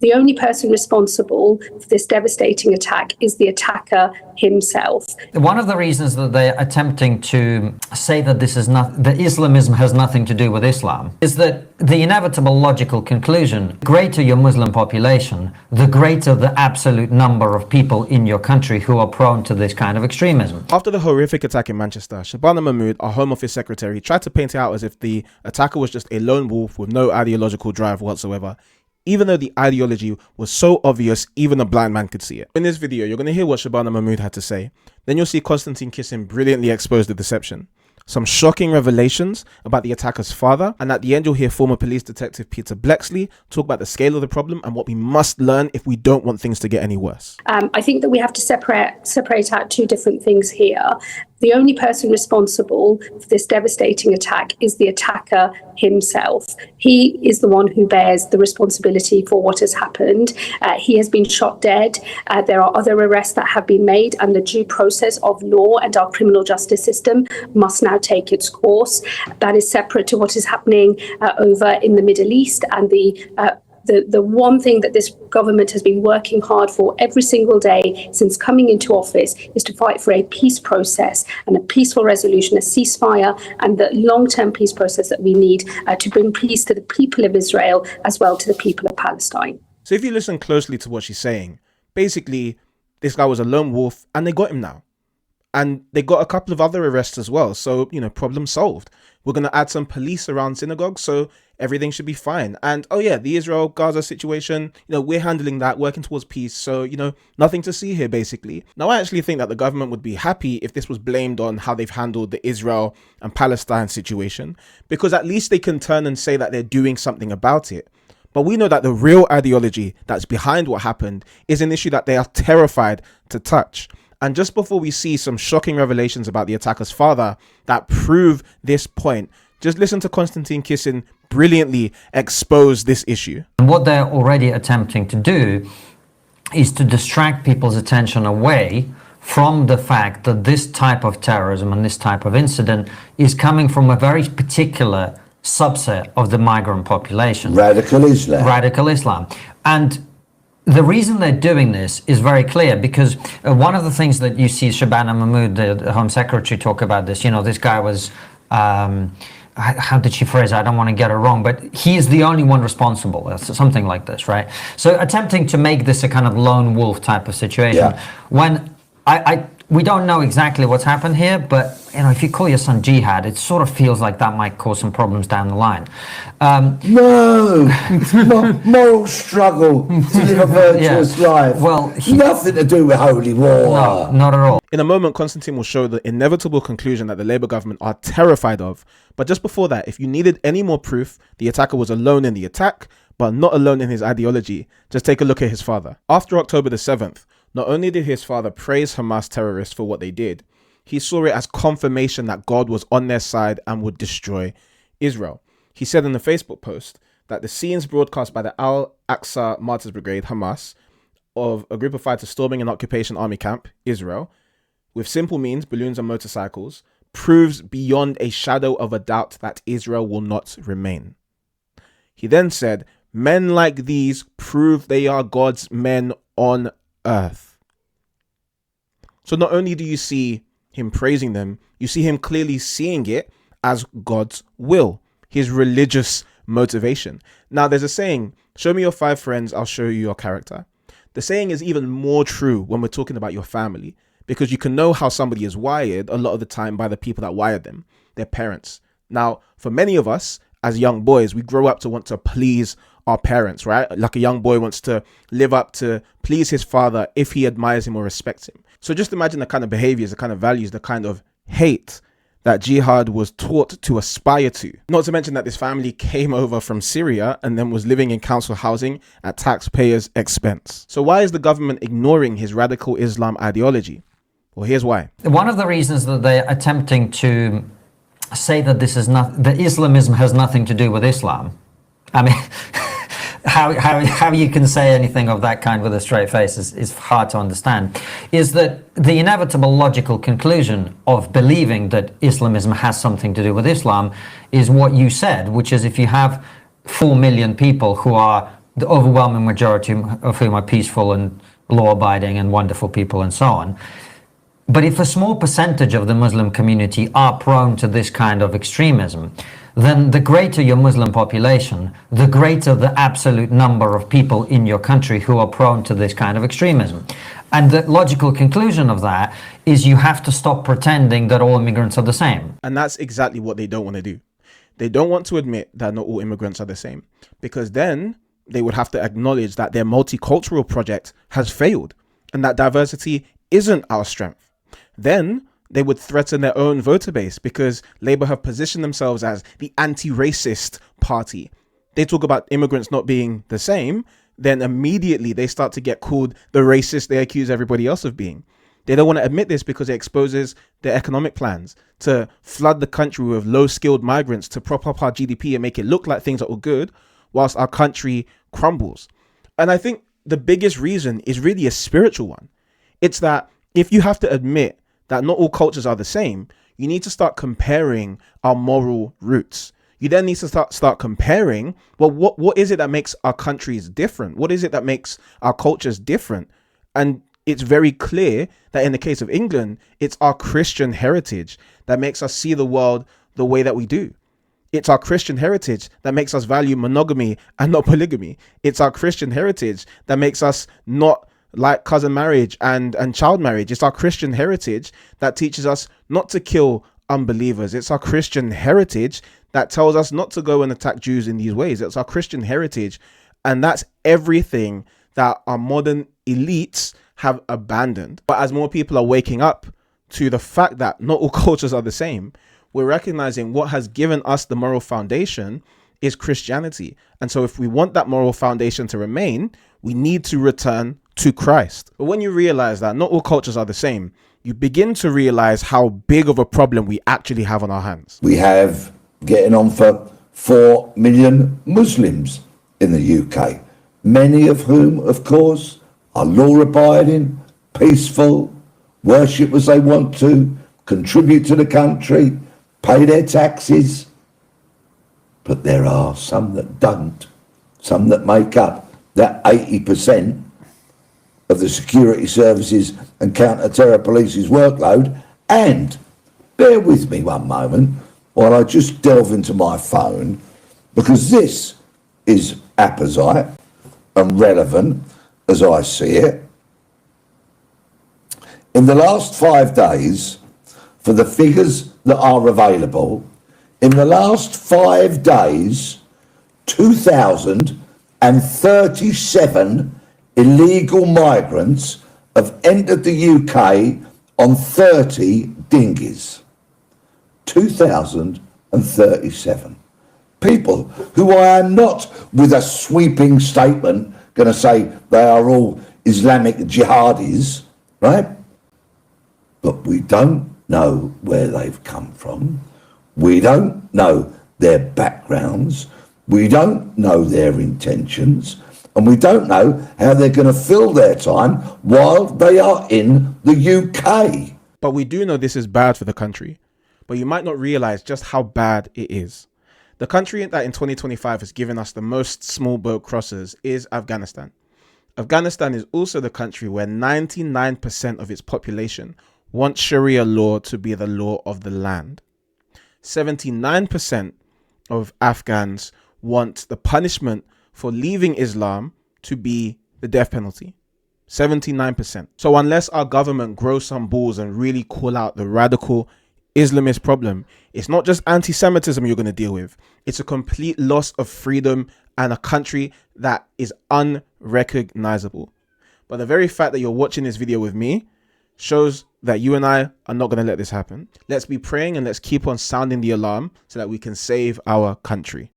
The only person responsible for this devastating attack is the attacker himself. One of the reasons that they're attempting to say that that Islamism has nothing to do with Islam is that the inevitable logical conclusion, the greater your Muslim population, the greater the absolute number of people in your country who are prone to this kind of extremism. After the horrific attack in Manchester, Shabana Mahmood, our Home Office secretary, tried to paint it out as if the attacker was just a lone wolf with no ideological drive whatsoever, even though the ideology was so obvious, even a blind man could see it. In this video, you're going to hear what Shabana Mahmood had to say. Then you'll see Konstantin Kisin brilliantly expose the deception, some shocking revelations about the attacker's father, and at the end you'll hear former police detective Peter Bleksley talk about the scale of the problem and what we must learn if we don't want things to get any worse. I think that we have to separate out two different things here. The only person responsible for this devastating attack is the attacker himself. He is the one who bears the responsibility for what has happened. He has been shot dead. There are other arrests that have been made, and the due process of law and our criminal justice system must now take its course. That is separate to what is happening over in the Middle East, and the one thing that this government has been working hard for every single day since coming into office is to fight for a peace process and a peaceful resolution, a ceasefire, and the long-term peace process that we need to bring peace to the people of Israel as well to the people of Palestine. So if you listen closely to what she's saying, basically this guy was a lone wolf and they got him now. And they got a couple of other arrests as well. So, problem solved. We're going to add some police around synagogues, so everything should be fine. And, oh yeah, the Israel-Gaza situation, we're handling that, working towards peace. So, nothing to see here, basically. Now, I actually think that the government would be happy if this was blamed on how they've handled the Israel and Palestine situation, because at least they can turn and say that they're doing something about it. But we know that the real ideology that's behind what happened is an issue that they are terrified to touch. And just before we see some shocking revelations about the attacker's father that prove this point, just listen to Konstantin Kisin brilliantly expose this issue. And what they're already attempting to do is to distract people's attention away from the fact that this type of terrorism and this type of incident is coming from a very particular subset of the migrant population. Radical Islam. Radical Islam. And the reason they're doing this is very clear, because one of the things that you see Shabana Mahmood, the Home Secretary, talk about this, this guy was, how did she phrase it? I don't want to get it wrong, but he is the only one responsible, something like this, right? So attempting to make this a kind of lone wolf type of situation, when we don't know exactly what's happened here, but if you call your son jihad, it sort of feels like that might cause some problems down the line. Moral struggle to live a virtuous life. Well, nothing to do with holy war. No, not at all. In a moment, Konstantin will show the inevitable conclusion that the Labour government are terrified of. But just before that, if you needed any more proof, the attacker was alone in the attack, but not alone in his ideology, just take a look at his father. After October the 7th, not only did his father praise Hamas terrorists for what they did, he saw it as confirmation that God was on their side and would destroy Israel. He said in a Facebook post that the scenes broadcast by the Al-Aqsa Martyrs Brigade, Hamas, of a group of fighters storming an occupation army camp, Israel, with simple means, balloons and motorcycles, proves beyond a shadow of a doubt that Israel will not remain. He then said, men like these prove they are God's men on earth. So not only do you see him praising them, you see him clearly seeing it as God's will, his religious motivation. Now there's a saying, show me your 5 friends, I'll show you your character. The saying is even more true when we're talking about your family, because you can know how somebody is wired a lot of the time by the people that wired them, their parents. Now, for many of us as young boys, we grow up to want to please our parents, right? Like a young boy wants to live up to please his father if he admires him or respects him. So just imagine the kind of behaviors, the kind of values, the kind of hate that jihad was taught to aspire to. Not to mention that this family came over from Syria and then was living in council housing at taxpayers' expense. So why is the government ignoring his radical Islam ideology? Well, here's why. One of the reasons that they're attempting to say that that Islamism has nothing to do with Islam, I mean, how you can say anything of that kind with a straight face is hard to understand, is that the inevitable logical conclusion of believing that Islamism has something to do with Islam is what you said, which is if you have 4 million people who are the overwhelming majority of whom are peaceful and law-abiding and wonderful people and so on. But if a small percentage of the Muslim community are prone to this kind of extremism, then the greater your Muslim population, the greater the absolute number of people in your country who are prone to this kind of extremism. And the logical conclusion of that is you have to stop pretending that all immigrants are the same. And that's exactly what they don't want to do. They don't want to admit that not all immigrants are the same, because then they would have to acknowledge that their multicultural project has failed and that diversity isn't our strength. Then they would threaten their own voter base, because Labour have positioned themselves as the anti-racist party. They talk about immigrants not being the same, then immediately they start to get called the racist they accuse everybody else of being. They don't want to admit this because it exposes their economic plans to flood the country with low-skilled migrants to prop up our GDP and make it look like things are all good whilst our country crumbles. And I think the biggest reason is really a spiritual one. It's that if you have to admit that not all cultures are the same, you need to start comparing our moral roots. You then need to start comparing, well, what is it that makes our countries different? What is it that makes our cultures different? And it's very clear that in the case of England, it's our Christian heritage that makes us see the world the way that we do. It's our Christian heritage that makes us value monogamy and not polygamy. It's our Christian heritage that makes us not like cousin marriage and child marriage. It's our Christian heritage that teaches us not to kill unbelievers. It's our Christian heritage that tells us not to go and attack Jews in these ways. It's our Christian heritage. And that's everything that our modern elites have abandoned. But as more people are waking up to the fact that not all cultures are the same, we're recognizing what has given us the moral foundation is Christianity. And so if we want that moral foundation to remain, we need to return to Christ. But when you realize that not all cultures are the same, you begin to realize how big of a problem we actually have on our hands. We have getting on for 4 million Muslims in the UK, many of whom, of course, are law-abiding, peaceful, worship as they want to, contribute to the country, pay their taxes. But there are some that don't, some that make up that 80% of the security services and counter-terror police's workload. And bear with me one moment while I just delve into my phone, because this is apposite and relevant as I see it. In the last 5 days, for the figures that are available, in the last 5 days, 2,037 illegal migrants have entered the UK on 30 dinghies. 2,037 people who I am not, with a sweeping statement, going to say they are all Islamic jihadis, right? But we don't know where they've come from. We don't know their backgrounds. We don't know their intentions. And we don't know how they're going to fill their time while they are in the UK. But we do know this is bad for the country. But you might not realize just how bad it is. The country that in 2025 has given us the most small boat crossers is Afghanistan. Afghanistan is also the country where 99% of its population wants Sharia law to be the law of the land. 79% of Afghans want the punishment for leaving Islam to be the death penalty. 79%. So unless our government grows some balls and really call out the radical Islamist problem, it's not just anti-Semitism you're going to deal with. It's a complete loss of freedom and a country that is unrecognizable. But the very fact that you're watching this video with me shows that you and I are not going to let this happen. Let's be praying and let's keep on sounding the alarm so that we can save our country.